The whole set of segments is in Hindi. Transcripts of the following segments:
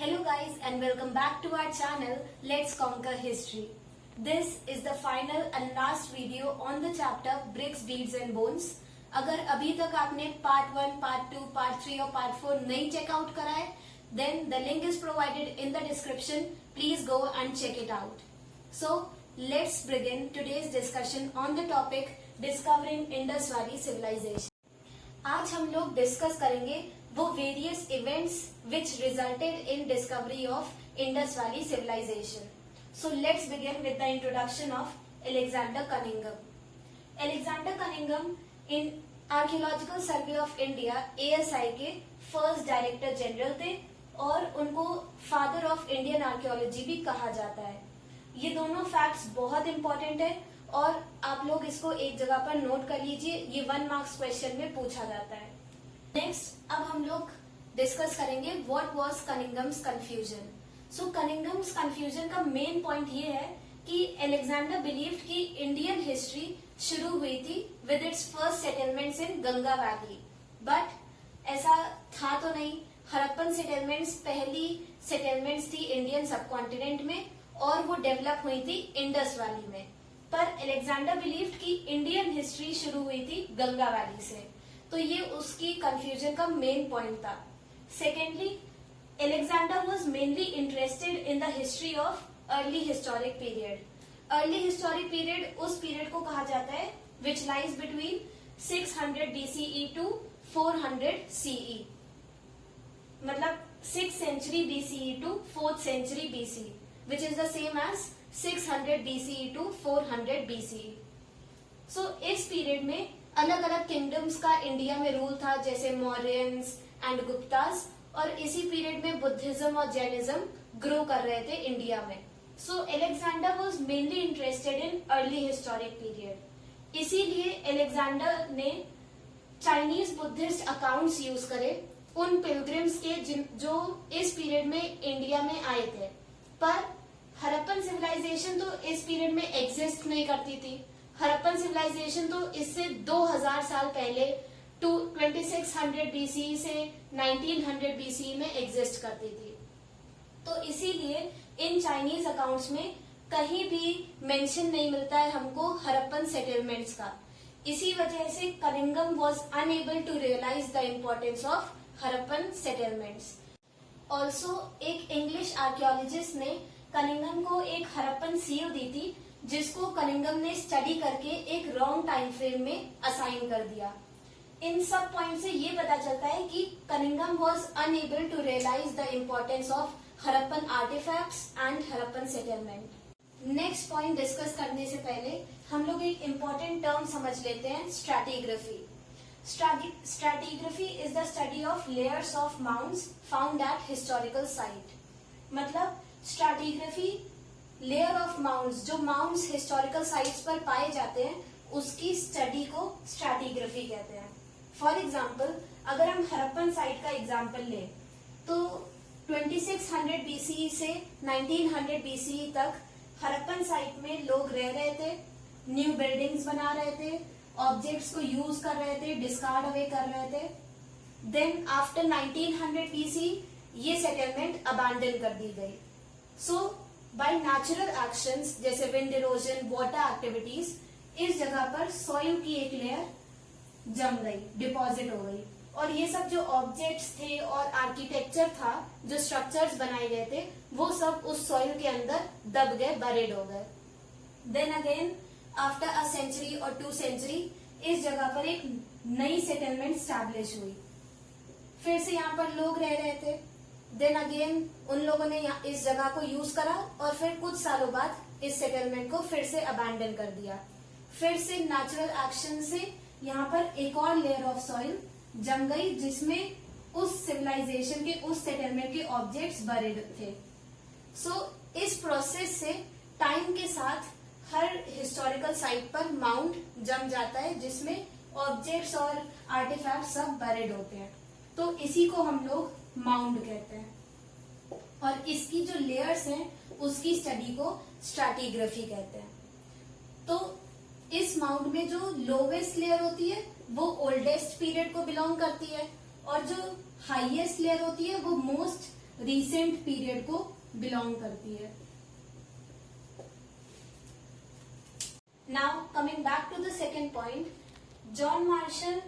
Hello guys and welcome back to our channel Let's Conquer History. This is the final and last video on the chapter Bricks, Beads and Bones. अगर अभी तक आपने पार्ट 1, पार्ट 2, पार्ट 3 और पार्ट 4 नहीं चेकआउट करा है, then the link is provided in the description. Please go and check it out. So let's begin today's discussion on the topic Discovering Indus Valley Civilization. आज हम लोग डिस्कस करेंगे वो various events which resulted in discovery of Indus valley civilization. So let's begin with the introduction of Alexander Cunningham. Alexander Cunningham in archaeological survey of India ASI के फर्स्ट डायरेक्टर जनरल थे और उनको फादर ऑफ इंडियन आर्कियोलॉजी भी कहा जाता है. ये दोनों फैक्ट्स बहुत इंपॉर्टेंट है और आप लोग इसको एक जगह पर नोट कर लीजिए. ये 1 मार्क्स क्वेश्चन में पूछा जाता है. नेक्स्ट अब हम लोग डिस्कस करेंगे what was Cunningham's confusion. So Cunningham's confusion का मेन पॉइंट ये है कि अलेक्जेंडर बिलीव्ड कि इंडियन हिस्ट्री शुरू हुई थी with its first settlements in Ganga valley, but ऐसा था तो नहीं. हड़प्पन सेटलमेंट्स पहली सेटलमेंट्स थी इंडियन सबकॉन्टिनेंट में और वो डेवलप हुई थी इंडस वैली में. पर अलेक्जेंडर बिलीव्ड कि इंडियन हिस्ट्री शुरू हुई थी गंगा वैली से, तो ये उसकी कंफ्यूजन का मेन पॉइंट था. Secondly, Alexander was mainly interested in the history of early historic period. Early historic period उस पीरियड को कहा जाता है which lies between 600 BCE to 400 CE, मतलब 6th century BCE to 4th century BCE, which is the same as 600 BCE to 400 BCE. So इस पीरियड में अलग अलग किंगडम्स का इंडिया में रूल था, जैसे मौर्यंस एंड गुप्तास, और इसी पीरियड में बुद्धिज्म और जैनिज्म ग्रो कर रहे थे इंडिया में. So Alexander was mainly interested in early historic period. इसीलिए अलेक्जेंडर ने चाइनीज बुद्धिस्ट अकाउंट्स यूज करे उन पिलग्रिम्स के जो इस पीरियड में इंडिया में आए थे. पर हड़प्पन सिविलाइजेशन तो इस पीरियड में एग्जिस्ट नहीं करती थी. हड़प्पन सिविलाइजेशन तो इससे 2000 साल पहले 2600 BCE से 1900 BCE में एग्जिस्ट करती थी. तो इसीलिए इन चाइनीज अकाउंट्स में कहीं भी मेंशन नहीं मिलता है हमको हड़प्पन सेटलमेंट्स का. इसी वजह से Cunningham was unable to realize the importance of Harappan settlements. Also एक इंग्लिश आर्कियोलॉजिस्ट ने कनिंघम को एक हड़प्पन सील दी थी, जिसको कनिंघम ने स्टडी करके एक रॉन्ग टाइम फ्रेम में असाइन कर दिया. इन सब पॉइंट से ये पता चलता है कि Cunningham was unable to realize the importance of Harappan artifacts and Harappan settlement. Next point discuss करने से पहले हम लोग एक इम्पोर्टेंट टर्म समझ लेते हैं, stratigraphy. Stratigraphy is the study of layers of mounds found at historical site. मतलब स्ट्रैटिग्राफी लेयर ऑफ माउंट्स, जो माउंट्स हिस्टोरिकल साइट्स पर पाए जाते हैं, उसकी स्टडी को स्ट्रैटिग्राफी कहते हैं. फॉर एग्जाम्पल, अगर हम हड़प्पन साइट का एग्जाम्पल लें तो 2600 BCE से 1900 BCE तक हड़प्पन साइट में लोग रह रहे थे, न्यू बिल्डिंग्स बना रहे थे, ऑब्जेक्ट्स को यूज कर रहे थे, डिस्कार्ड अवे कर रहे थे. देन आफ्टर 1900 BCE ये सेटलमेंट अबैंडन कर दी गई. सो बाय नेचुरल एक्शंस जैसे विंड इरोजन, वाटर एक्टिविटीज, इस जगह पर सॉइल की एक लेयर जम गई, डिपॉजिट हो गई, और ये सब जो ऑब्जेक्ट्स थे और आर्किटेक्चर था, जो स्ट्रक्चर्स बनाए गए थे, वो सब उस सॉइल के अंदर दब गए, बरेड हो गए. Then again after a century और 2 सेंचुरी इस जगह पर एक नई सेटलमेंट स्टैब्लिश हुई. फिर से यहाँ पर लोग रह रहे थे. देन अगेन उन लोगों ने इस जगह को यूज करा और फिर कुछ सालों बाद इस सेटलमेंट को फिर से अबैंडन कर दिया. फिर से नेचुरल एक्शन से यहाँ पर एक और लेयर ऑफ सॉइल जम गई, जिसमें उस सिविलाइजेशन के, उस सेटलमेंट के ऑब्जेक्ट्स बरेड थे. सो इस प्रोसेस से टाइम के साथ हर हिस्टोरिकल साइट पर माउंट जम जाता है, जिसमें ऑब्जेक्ट्स और आर्टिफैक्ट सब बरेड होते हैं. तो इसी को हम लोग माउंट कहते हैं, और इसकी जो लेयर्स हैं उसकी स्टडी को स्ट्रैटिग्राफी कहते हैं. तो इस माउंट में जो लोवेस्ट लेयर होती है वो ओल्डेस्ट पीरियड को बिलोंग करती है, और जो हाईएस्ट लेयर होती है वो मोस्ट रीसेंट पीरियड को बिलोंग करती है। Now coming back to the second point, John Marshall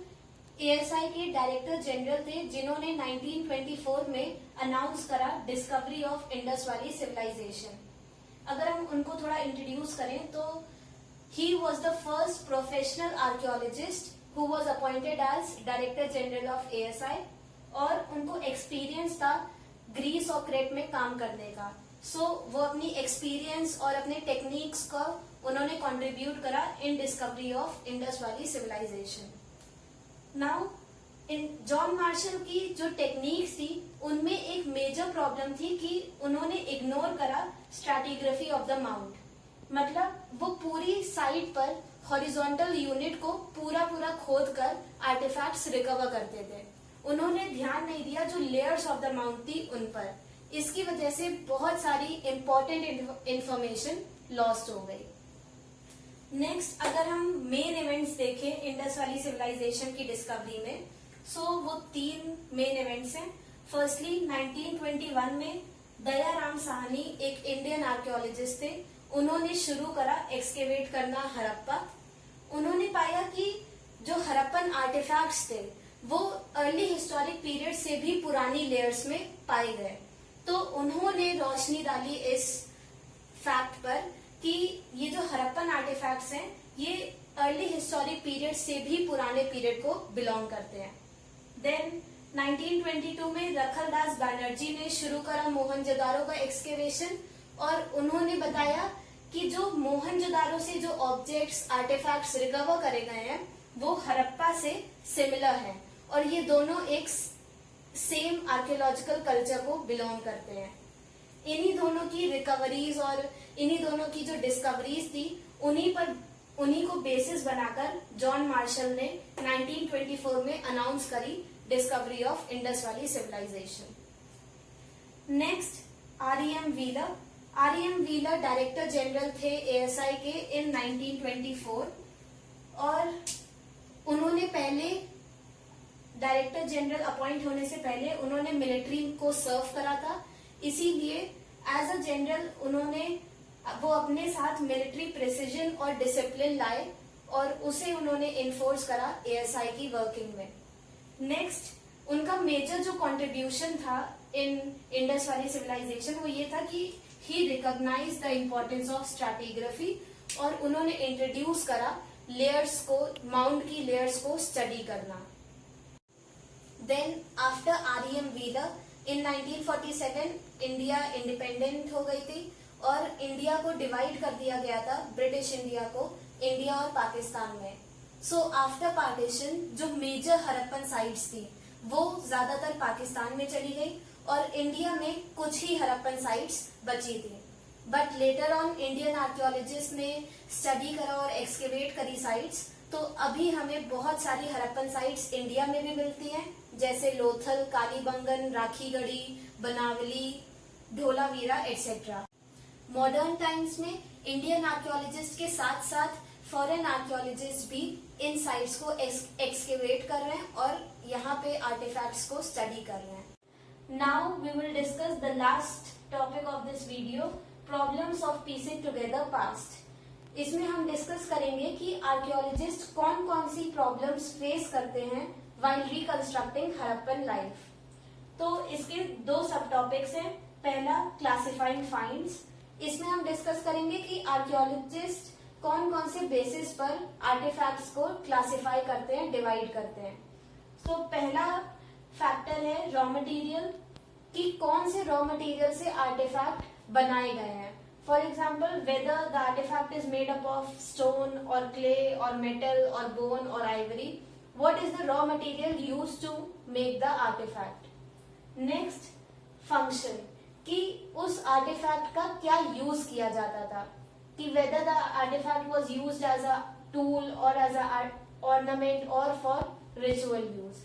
ASI के डायरेक्टर जनरल थे जिन्होंने 1924 में अनाउंस करा discovery of Indus valley civilisation. अगर हम उनको थोड़ा इंट्रोड्यूस करें तो he was the first professional archaeologist who was appointed as director general of ASI, और उनको एक्सपीरियंस था ग्रीस और क्रेट में काम करने का। सो वो अपनी एक्सपीरियंस और अपने टेक्निक्स का उन्होंने कंट्रीब्यूट करा in discovery of Indus valley civilisation. Now in John Marshall की जो टेक्निक्स थी उनमें एक मेजर प्रॉब्लम थी कि उन्होंने इग्नोर करा स्ट्रैटिग्राफी ऑफ द माउंट। मतलब वो पूरी साइट पर हॉरिजॉन्टल यूनिट को पूरा खोद कर आर्टिफैक्ट्स रिकवर करते थे। उन्होंने ध्यान नहीं दिया जो लेयर्स ऑफ द माउंट थी उन पर। इसकी वजह से बहुत सारी इंपॉर्टेंट इंफॉर्मेशन लॉस्ट हो गई। नेक्स्ट अगर हम मेन इवेंट्स देखें इंडस वैली सिविलाइजेशन की डिस्कवरी में, सो वो 3 मेन इवेंट्स हैं। फर्स्टली 1921 में दयाराम साहनी एक इंडियन आर्कियोलॉजिस्ट थे, उन्होंने शुरू करा एक्सकेवेट करना हड़प्पा। उन्होंने पाया कि जो हड़प्पन आर्टिफैक्ट्स थे वो अर्ली हिस्टोरिक पीरियड से भी पुरानी लेयर्स में पाए गए। तो उन्होंने रोशनी डाली इस फैक्ट पर कि ये जो हड़प्पन आर्टिफैक्ट्स हैं ये अर्ली हिस्टोरिक पीरियड से भी पुराने पीरियड को बिलोंग करते हैं। देन 1922 में रखलदास बैनर्जी ने शुरू करा मोहनजोदारो का एक्सकेवेशन, और उन्होंने बताया कि जो मोहनजोदारो से जो ऑब्जेक्ट्स आर्टिफैक्ट्स रिकवर करे गए हैं वो हड़प्पा से सिमिलर हैं, और ये दोनों एक सेम आर्कियोलॉजिकल कल्चर को बिलोंग करते हैं। इन्हीं दोनों की रिकवरीज और इन्हीं दोनों की जो डिस्कवरीज थी उन्हीं को बेसिस बनाकर जॉन मार्शल ने 1924 में अनाउंस करी discovery of Indus valley civilization. Next REM Wheeler. REM Wheeler director general थे एएसआई के इन 1924, और उन्होंने पहले डायरेक्टर जनरल अपॉइंट होने से पहले उन्होंने मिलिट्री को सर्व करा था। इसीलिए एज अ जनरल वो अपने साथ मिलिट्री प्रिसीजन और डिसिप्लिन लाए, और उसे उन्होंने इन्फोर्स करा एएसआई की वर्किंग में। नेक्स्ट उनका मेजर जो कंट्रीब्यूशन था इन इंडस वैली सिविलाइजेशन वो ये था कि he recognise the importance of stratigraphy, और उन्होंने इंट्रोड्यूस करा लेयर्स को, माउंट की लेयर्स को स्टडी करना। देन आफ्टर आरईएम व्हीलर इन 1947 इंडिया इंडिपेंडेंट हो गई थी, और इंडिया को डिवाइड कर दिया गया था, ब्रिटिश इंडिया को इंडिया और पाकिस्तान में। सो आफ्टर पार्टीशन जो मेजर हड़प्पन साइट्स थी वो ज्यादातर पाकिस्तान में चली गई, और इंडिया में कुछ ही हड़प्पन साइट्स बची थी। But later on Indian archaeologist ने स्टडी करा और एक्सकेवेट करी साइट्स, तो अभी हमें बहुत सारी हड़प्पन साइट्स इंडिया में भी मिलती हैं, जैसे Lothal, Kalibangan, Rakhigarhi, Banawali, Dholavira etcetera. Modern times में इंडियन आर्कियोलॉजिस्ट के साथ साथ फॉरेन आर्कियोलॉजिस्ट भी इन साइट्स को एक्सकेवेट कर रहे हैं और यहाँ पे आर्टिफैक्ट्स को स्टडी कर रहे हैं। Now we will discuss the last topic of this video, problems of piecing together past. इसमें हम डिस्कस करेंगे कि आर्कियोलॉजिस्ट कौन कौन सी प्रॉब्लम्स फेस करते हैं व्हाइल रिकंस्ट्रक्टिंग हड़प्पन लाइफ। तो इसके 2 सब टॉपिक्स हैं। पहला क्लासिफाइंग फाइंड्स, इसमें हम डिस्कस करेंगे कि आर्कियोलॉजिस्ट कौन कौन से बेसिस पर आर्टिफैक्ट्स को क्लासिफाई करते हैं, डिवाइड करते हैं। तो पहला फैक्टर है रॉ मटेरियल, कि कौन से रॉ मटेरियल से आर्टिफैक्ट बनाए गए हैं। For example whether the artifact is made up of stone और क्ले और मेटल और बोन और ivory, what is the raw material used to make the artifact. Next, function, कि उस आर्टिफैक्ट का क्या यूज किया जाता था, कि whether the artifact was used as a tool or as a ornament or for ritual use.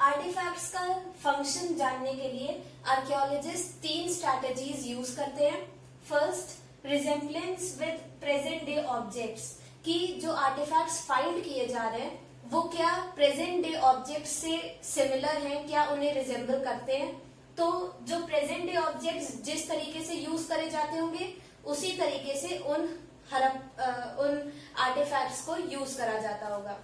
Artifacts का फंक्शन जानने के लिए आर्कियोलॉजिस्ट 3 स्ट्रैटेजीज यूज करते हैं। First, resemblance with present day objects, कि जो आर्टिफैक्ट्स फाइंड किए जा रहे हैं वो क्या प्रेजेंट डे ऑब्जेक्ट से सिमिलर हैं, क्या उन्हें रिजेंबल करते हैं। तो जो प्रेजेंट डे ऑब्जेक्ट्स जिस तरीके से यूज करे जाते होंगे उसी तरीके से उन आर्टिफैक्ट्स को यूज करा जाता होगा।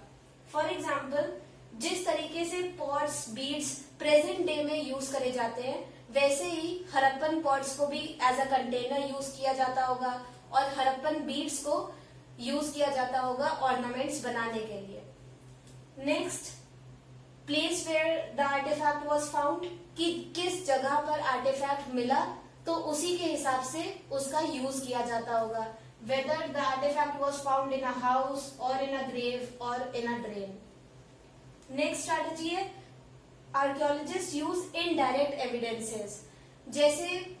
फॉर एग्जाम्पल, जिस तरीके से पॉट्स, बीड्स प्रेजेंट डे में यूज करे जाते हैं, वैसे ही हड़प्पन पॉट्स को भी एज अ कंटेनर यूज किया जाता होगा और हड़प्पन बीड्स को यूज किया जाता होगा ऑर्नामेंट्स बनाने के लिए। Next, place where the artifact was found, कि किस जगह पर आर्टिफैक्ट मिला तो उसी के हिसाब से उसका यूज किया जाता होगा। Whether the artifact was found in a house और इन अ ग्रेव और in a drain. Next strategy है आर्कियोलॉजिस्ट यूज इनडायरेक्ट एविडेंसेस। जैसे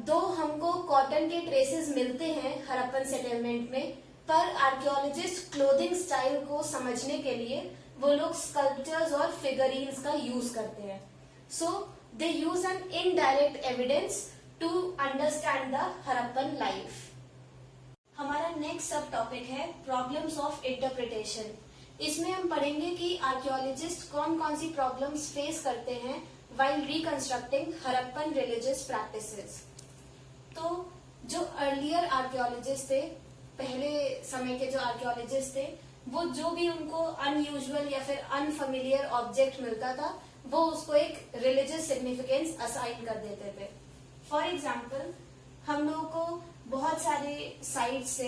दो हमको कॉटन के ट्रेसेस मिलते हैं हड़प्पन सेटलमेंट में, पर आर्कियोलॉजिस्ट क्लोथिंग स्टाइल को समझने के लिए वो लोग स्कल्पचर्स और फिगरीन्स का यूज करते हैं। So they use an indirect evidence to understand the Harappan life. हमारा नेक्स्ट सब टॉपिक है प्रॉब्लम्स ऑफ इंटरप्रिटेशन। इसमें हम पढ़ेंगे कि आर्कियोलॉजिस्ट कौन कौन सी प्रॉब्लम्स फेस करते हैं while reconstructing Harappan religious practices. तो जो अर्लियर आर्कियोलॉजिस्ट थे, पहले समय के जो आर्कियोलॉजिस्ट थे, वो जो भी उनको अनयूजुअल या फिर अनफेमिलियर ऑब्जेक्ट मिलता था वो उसको एक रिलीजियस सिग्निफिकेंस असाइन कर देते थे। फॉर एग्जाम्पल, हम लोगों को बहुत सारे साइट से,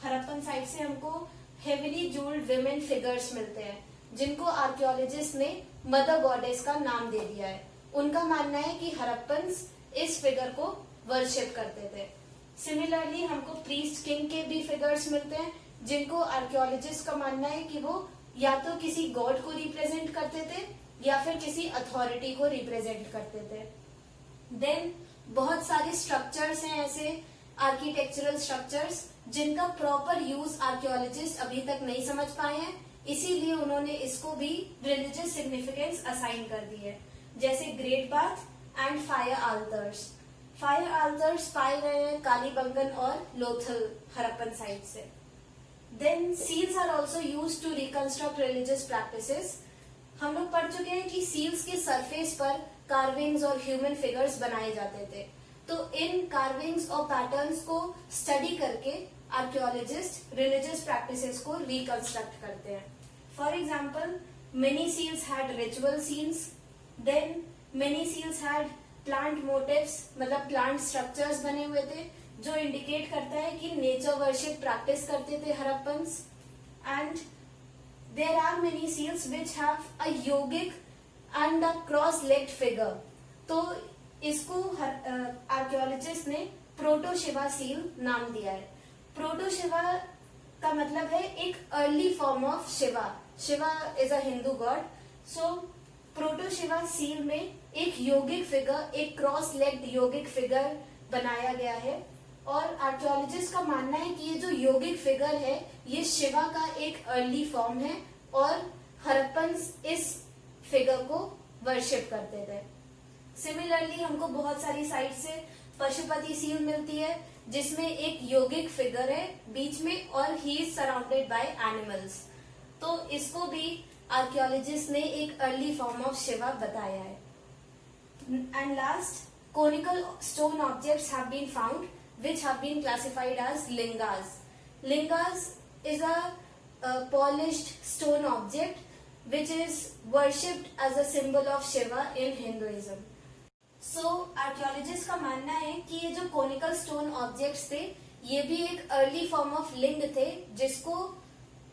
हड़प्पन साइट से हमको हेविली ज्वेल्ड विमेन फिगर्स मिलते हैं जिनको आर्कियोलॉजिस्ट ने मदर गॉडेस का नाम दे दिया है। उनका मानना है कि हड़प्पन्स इस फिगर को वर्शिप करते थे। सिमिलरली हमको प्रीस्ट किंग के भी फिगर्स मिलते हैं जिनको आर्कियोलॉजिस्ट का मानना है कि वो या तो किसी गॉड को रिप्रेजेंट करते थे या फिर किसी अथॉरिटी को रिप्रेजेंट करते थे। देन बहुत सारे स्ट्रक्चर्स हैं ऐसे आर्किटेक्चरल स्ट्रक्चर्स जिनका प्रॉपर यूज आर्कियोलॉजिस्ट अभी तक नहीं समझ पाए हैं, इसीलिए उन्होंने इसको भी रिलीजियस सिग्निफिकेंस असाइन कर दी है। जैसे great bath and fire altars. Fire altars पाए गए हैं कालीबंगन और लोथल हड़प्पन साइट से। Then seals are also use to reconstruct religious practices. हम लोग पढ़ चुके हैं कि सील्स के सरफेस पर कार्विंग्स और ह्यूमन फिगर्स बनाए जाते थे। तो इन कार्विंग्स और पैटर्न्स को स्टडी करके आर्कियोलॉजिस्ट रिलीजियस प्रैक्टिसेस को रिकंस्ट्रक्ट करते हैं। For example, many seals had ritual scenes, then many seals had plant motifs, मतलब प्लांट स्ट्रक्चर्स बने हुए थे जो इंडिकेट करता है कि नेचर वर्शिप प्रैक्टिस करते थे Harappans. And there are many seals which have a yogic and a cross legged figure. तो इसको आर्कियोलॉजिस्ट ने प्रोटो शिवा सील नाम दिया है। प्रोटो शिवा का मतलब है एक early form of Shiva. Shiva is a Hindu God. So proto Shiva seal में एक योगिक फिगर, एक क्रॉस लेग्ड योगिक फिगर बनाया गया है और आर्कियोलॉजिस्ट का मानना है कि ये जो योगिक फिगर है ये शिवा का एक अर्ली फॉर्म है और हड़प्पन्स इस फिगर को वर्शिप करते थे। सिमिलरली हमको बहुत सारी साइट से पशुपति सील मिलती है जिसमें एक योगिक फिगर है बीच में और he is surrounded by animals. तो इसको भी आर्कियोलॉजिस्ट ने एक अर्ली फॉर्म ऑफ शिवा बताया है। And last, conical stone objects have been found which have been classified as lingas. Lingas is a polished stone object which is worshipped as a symbol of Shiva in Hinduism. So archaeologists का मानना है कि ये जो conical stone objects थे ये भी एक early form of लिंग थे जिसको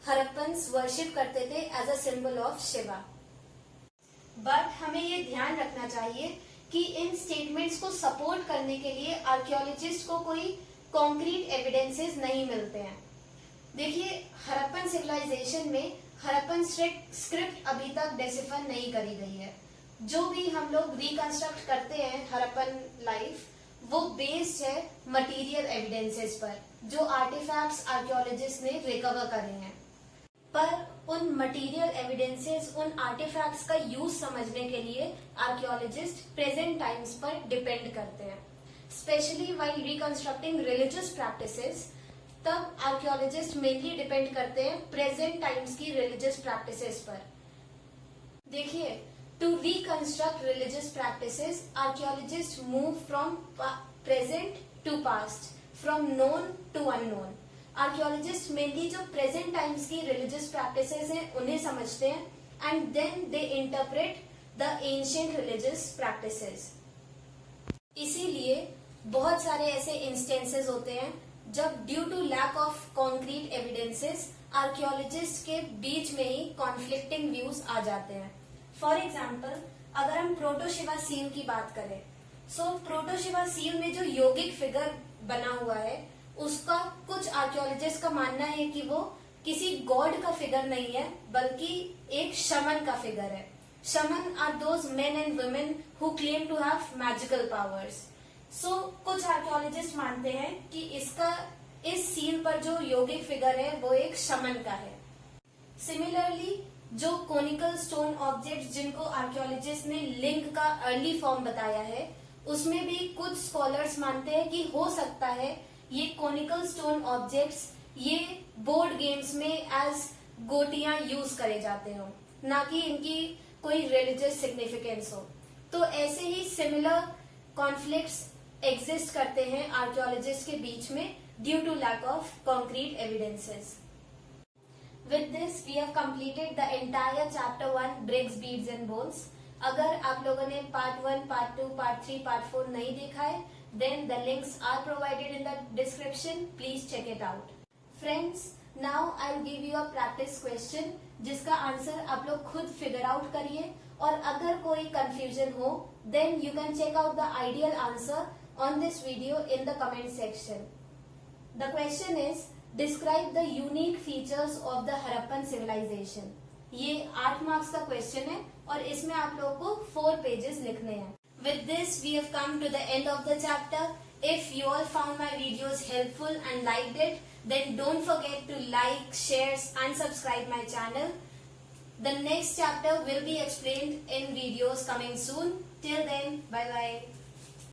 हड़प्पन्स worship करते थे as a symbol of Shiva. But हमें ये ध्यान रखना चाहिए कि इन स्टेटमेंट्स को सपोर्ट करने के लिए आर्कियोलॉजिस्ट को कोई कॉन्क्रीट एविडेंसेस नहीं मिलते हैं। देखिए, हड़प्पन सिविलाइजेशन में हड़प्पन स्क्रिप्ट अभी तक डेसिफर नहीं करी गई है। जो भी हम लोग रिकंस्ट्रक्ट करते हैं हड़प्पन लाइफ वो बेस्ड है मटेरियल एविडेंसेस पर जो आर्टिफैक्ट्स आर्कियोलॉजिस्ट ने रिकवर करे हैं। पर उन मटेरियल एविडेंसेस, उन आर्टिफैक्ट्स का यूज समझने के लिए आर्कियोलॉजिस्ट प्रेजेंट टाइम्स पर डिपेंड करते हैं। Specially while reconstructing religious practices, तब आर्कियोलॉजिस्ट मेनली डिपेंड करते हैं प्रेजेंट टाइम्स की रिलीजियस प्रैक्टिसेस पर। देखिए, To reconstruct religious practices, archaeologists move from present to past, from known to unknown. Archaeologist mainly जो प्रेजेंट टाइम्स की रिलीजियस प्रैक्टिसेस हैं उन्हें समझते हैं and then they interpret the ancient religious practices. इसीलिए बहुत सारे ऐसे इंस्टेंसेस होते हैं जब due to lack of concrete evidences archaeologist के बीच में ही कॉन्फ्लिक्टिंग व्यूज आ जाते हैं. फॉर एग्जाम्पल, अगर हम प्रोटोशिवा सील की बात करें, सो प्रोटोशिवा सील में जो योगिक फिगर बना हुआ है उसका कुछ आर्कियोलॉजिस्ट का मानना है कि वो किसी गॉड का फिगर नहीं है बल्कि एक शमन का फिगर है. Shaman are those men and women who claim to have magical powers. So कुछ आर्कियोलॉजिस्ट मानते हैं कि इस सीन पर जो योगिक फिगर है वो एक शमन का है. सिमिलरली जो कोनिकल स्टोन ऑब्जेक्ट जिनको आर्कियोलॉजिस्ट ने लिंग का अर्ली फॉर्म बताया है उसमें भी कुछ स्कॉलर्स मानते हैं कि हो सकता है ये कोनिकल स्टोन ऑब्जेक्ट्स ये बोर्ड गेम्स में एज गोटियां यूज करे जाते हो, ना कि इनकी कोई रिलीजियस सिग्निफिकेंस हो. तो ऐसे ही सिमिलर कॉन्फ्लिक्ट्स एग्जिस्ट करते हैं आर्कियोलॉजिस्ट के बीच में due to lack of concrete evidences. With this we have completed the entire chapter 1 bricks, beads and bones. अगर आप लोगों ने पार्ट 1, पार्ट 2, पार्ट 3, पार्ट 4 नहीं देखा है, then the links are provided in the description. Please check it out. Friends, now I'll give you a practice question जिसका आंसर आप लोग खुद फिगर आउट करिए और अगर कोई कंफ्यूजन हो then you can check out the ideal answer on this video in the comment section. The question is, describe the unique features of the Harappan civilization. ये 8 मार्क्स का क्वेश्चन है और इसमें आप लोगों को 4 पेजेस लिखने हैं. With this, we have come to the end of the chapter. If you all found my videos helpful and liked it, then don't forget to like, share and subscribe my channel. The next chapter will be explained in videos coming soon. Till then, bye bye.